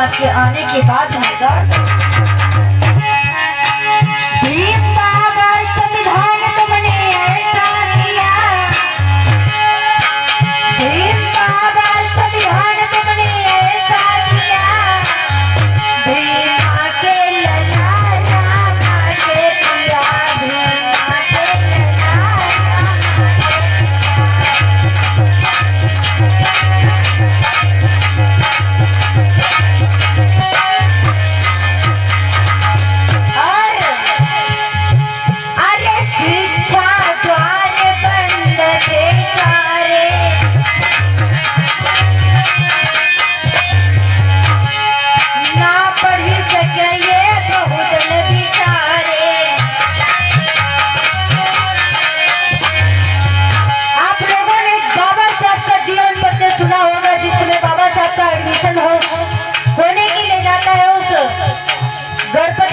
समाज के आने के बाद होगा। भीम बाबा संविधान तुमने ऐसा दिया, भीम बाबा संविधान तुमने ऐसा दिया, भीम माँ के लला रामा के पिया, भीम माँ के लला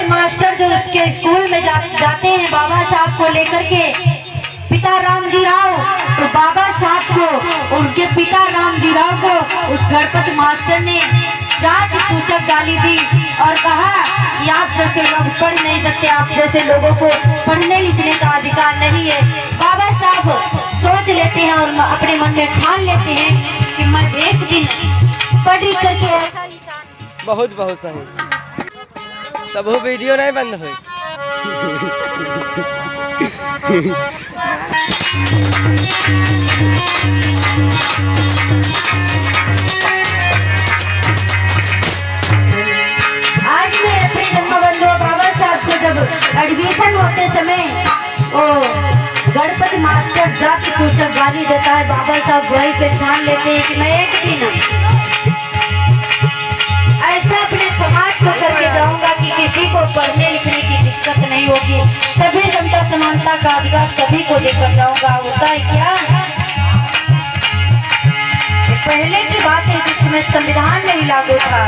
मास्टर जो उसके स्कूल में जाते हैं बाबा साहब को लेकर के, पिता रामजी राव, तो बाबा साहब को, उनके पिता रामजी राव को उस गणपति मास्टर ने जाति सूचक गाली दी और कहा कि आप जैसे लोग पढ़ नहीं सकते, आप जैसे लोगों को पढ़ने लिखने का अधिकार नहीं है। बाबा साहब सोच लेते हैं और अपने मन में ठान लेते हैं कि मैं एक दिन पढ़ लिख करके ऐसा इंसान। बहुत बहुत सही, तब वो वीडियो नहीं बंद हुई। आज मेरे अपने धर्मबंधु बाबा साहब को जब एडमिशन होते समय वो गणपति मास्टर जाति सूचक गाली देता है, बाबा साहब वही से ठान लेते हैं कि मैं एक दिन ऐसा अपने समाज को करके जाऊंगा कि किसी को पढ़ने लिखने की दिक्कत नहीं होगी, सभी समता समानता का अधिकार सभी को लेकर जाऊंगा। होता है क्या, पहले की बात है जिसमें संविधान नहीं लागू था,